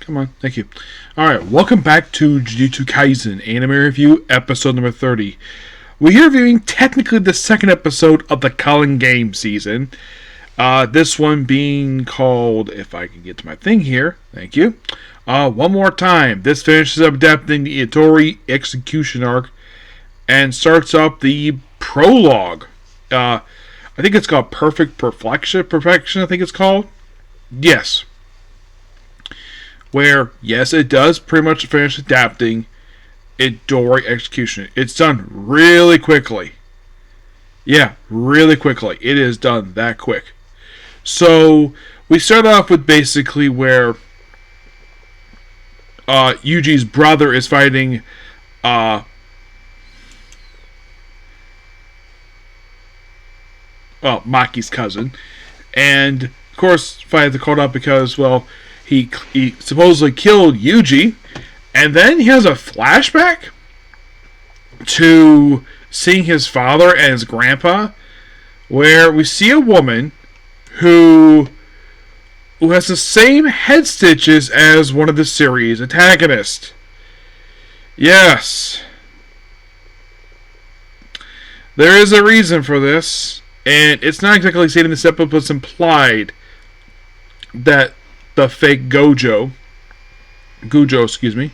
Come on, thank you. Alright, welcome back to Jujutsu Kaisen Anime Review, episode number 30. We're here reviewing technically the second episode of the Culling game season. This one being called, if I can get to my thing here, thank you. One more time. This finishes up adapting the Itori execution arc and starts up the prologue. I think it's called Perfection, I think it's called. Yes. Where, yes, it does pretty much finish adapting Itori execution. It's done really quickly. Yeah, really quickly. It is done that quick. So, we start off with basically where Yuji's brother is fighting Maki's cousin. And, of course, fights are called up because, well, he supposedly killed Yuji, and then he has a flashback to seeing his father and his grandpa, where we see a woman who has the same head stitches as one of the series' antagonists. Yes. There is a reason for this, and it's not exactly stated in this episode, but it's implied that the fake Gujo, excuse me,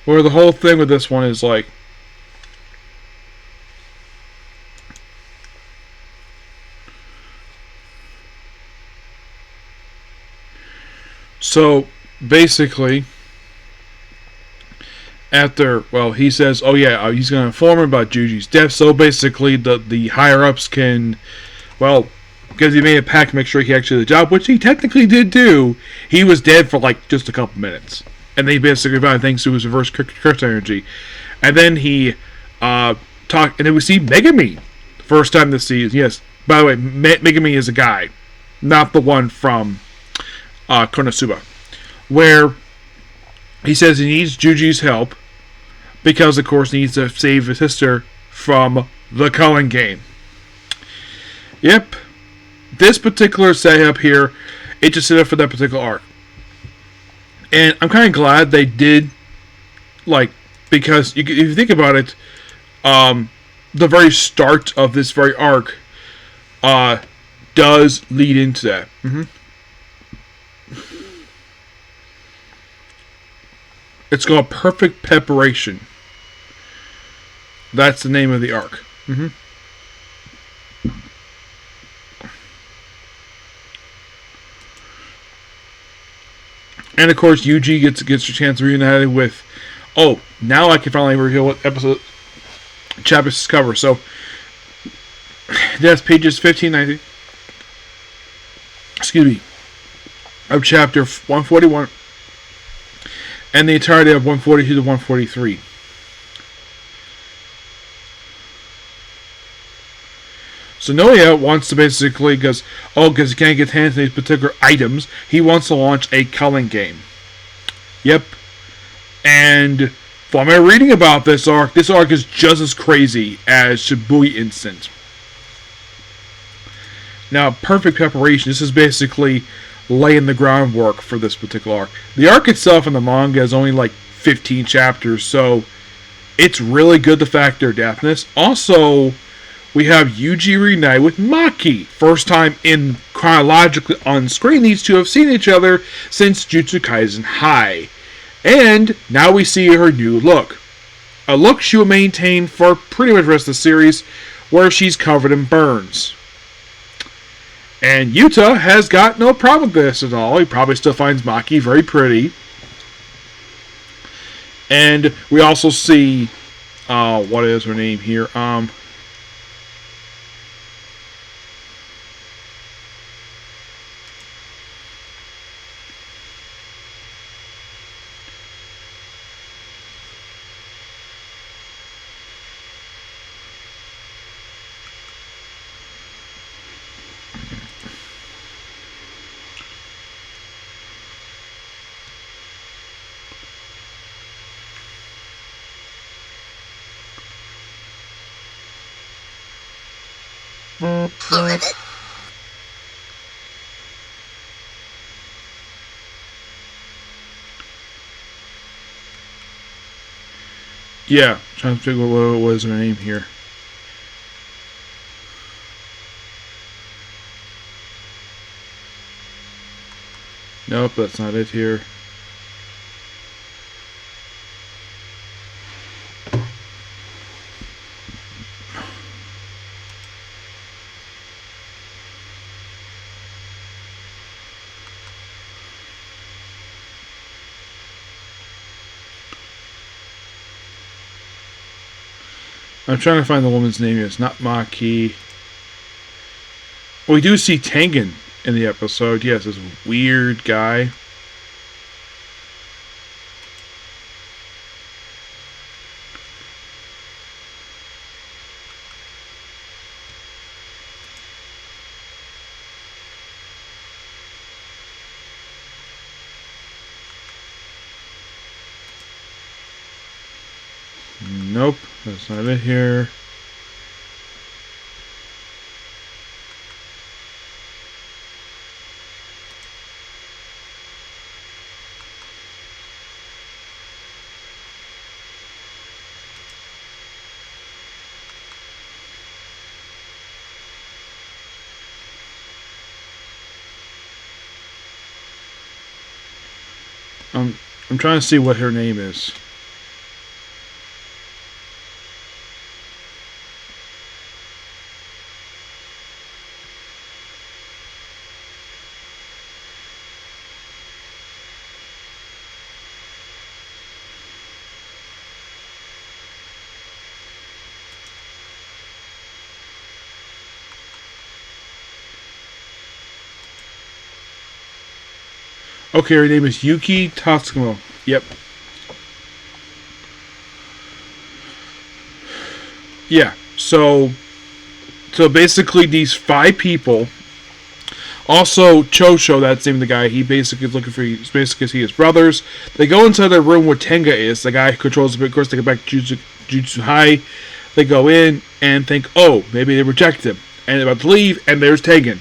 where the whole thing with this one is like, so basically, after, well, he says, oh yeah, he's going to inform him about Juji's death, so basically the higher-ups can, well, because he made a pact to make sure he actually did the job, which he technically did do, he was dead for like just a couple minutes. And they basically found thanks to his reverse curse energy. And then he talked, and then we see Megami. First time this season, yes. By the way, Megami is a guy, not the one from Konosuba, where he says he needs Juji's help because, of course, he needs to save his sister from the Culling game. Yep. This particular setup here, it just set up for that particular arc. And I'm kind of glad they did, like, because if you think about it, the very start of this very arc does lead into that. It's called Perfect Preparation. That's the name of the arc. And of course, Yuji gets a chance to reunite with. Oh, now I can finally reveal what episode chapters cover. So that's pages 1590. Excuse me, of chapter 141, and the entirety of 142 to 143. So Noya wants to basically, because he can't get hands on these particular items, he wants to launch a Culling game. Yep. And from my reading about this arc is just as crazy as Shibuya Instant. Now, Perfect Preparation, this is basically laying the groundwork for this particular arc. The arc itself in the manga is only like 15 chapters, so it's really good to factor deafness. Also, we have Yuji reunite with Maki. First time in chronologically on screen, these two have seen each other since Jujutsu Kaisen High. And now we see her new look. A look she will maintain for pretty much the rest of the series, where she's covered in burns. And Yuta has got no problem with this at all. He probably still finds Maki very pretty. And we also see, what is her name here? Yeah, trying to figure out what was her name here. Nope, that's not it here. I'm trying to find the woman's name. It's not Maki. We do see Tengen in the episode. Yes, this weird guy. Nope, that's not it here. I'm trying to see what her name is. Okay, her name is Yuki Tatsumo. Yep. Yeah. So basically, these 5 people. Also, Chosho, that's the name of the guy. He basically is looking for. He's basically his brothers. They go inside the room where Tenga is. The guy who controls the. Of course, they get back to Jujutsu High. They go in and think, oh, maybe they rejected him, and they're about to leave. And there's Tengen.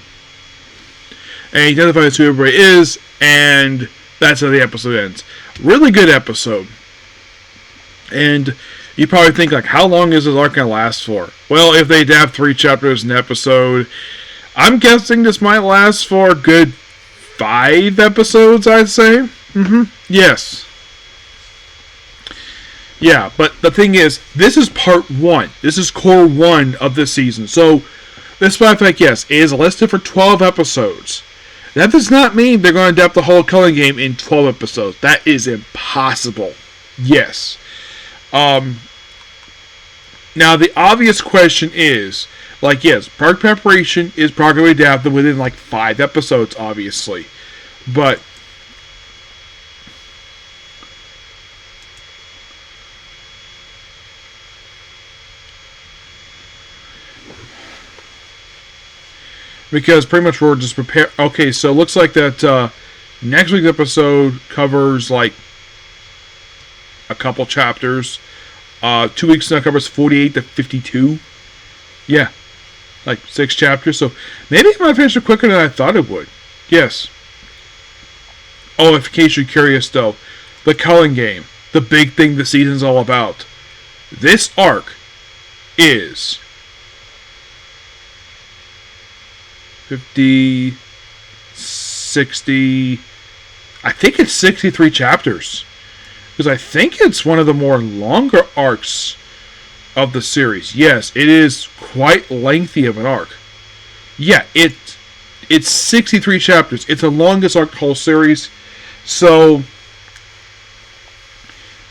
And he identifies who everybody is, and that's how the episode ends. Really good episode. And you probably think, like, how long is this arc going to last for? Well, if they adapt 3 chapters in an episode, I'm guessing this might last for a good 5 episodes, I'd say. Yes. Yeah, but the thing is, this is part 1. This is core 1 of this season. So, despite the fact, yes, it is listed for 12 episodes. That does not mean they're going to adapt the whole Culling game in 12 episodes. That is impossible. Yes. Now, the obvious question is, like, yes, Park Preparation is probably adapted within, like, 5 episodes, obviously. But because pretty much we're just prepared. Okay, so it looks like that next week's episode covers, like, a couple chapters. 2 weeks now covers 48 to 52. Yeah, like 6 chapters. So maybe it might finish it quicker than I thought it would. Yes. Oh, in case you're curious, though, the Culling game, the big thing the season's all about. This arc is 50, 60, I think it's 63 chapters. Because I think it's one of the more longer arcs of the series. Yes, it is quite lengthy of an arc. Yeah, it's 63 chapters. It's the longest arc of the whole series. So,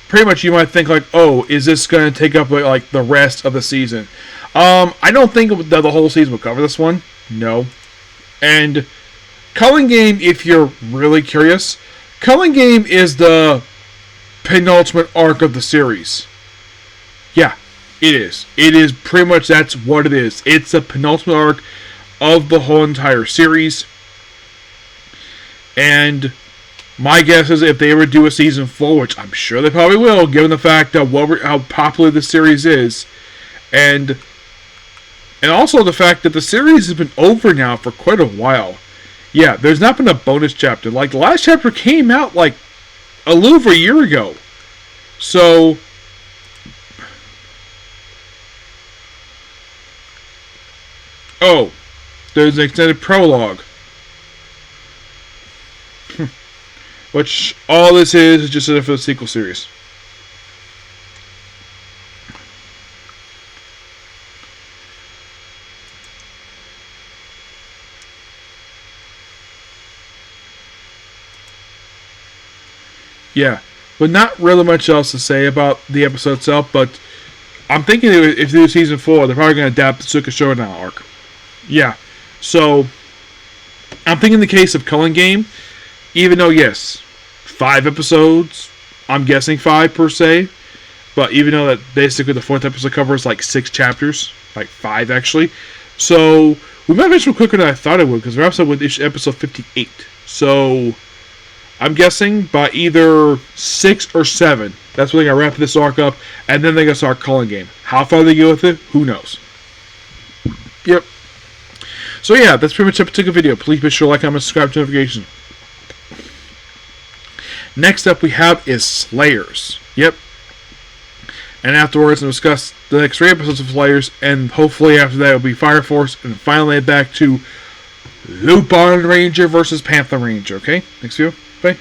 pretty much you might think, like, oh, is this going to take up, like, the rest of the season? I don't think that the whole season will cover this one. No. And Culling Game, if you're really curious, Culling Game is the penultimate arc of the series. Yeah, it is. It is pretty much, that's what it is. It's the penultimate arc of the whole entire series. And my guess is if they ever do a season 4, which I'm sure they probably will, given the fact of how popular the series is, and And also the fact that the series has been over now for quite a while. Yeah, there's not been a bonus chapter. Like, the last chapter came out, like, a little over a year ago. So... Oh, there's an extended prologue. Which, all this is just for the sequel series. Yeah, but not really much else to say about the episode itself, but I'm thinking if they do season 4, they're probably going to adapt the Tsuka Showdown arc. Yeah, so I'm thinking the case of Culling Game, even though, yes, 5 episodes, I'm guessing 5 per se, but even though that basically the 4th episode covers like 6 chapters, like 5 actually, so we might finish quicker than I thought it would, because we're episode 58, so... I'm guessing by either 6 or 7. That's when they're going to wrap this arc up, and then they're going to start Culling Game. How far they go with it, who knows? Yep. So yeah, that's pretty much it for the video. Please be sure to like, comment, subscribe to notifications. Next up we have is Slayers. Yep. And afterwards we'll discuss the next 3 episodes of Slayers, and hopefully after that it will be Fire Force, and finally back to Lupin Ranger versus Panther Ranger. Okay? Next video. Bye.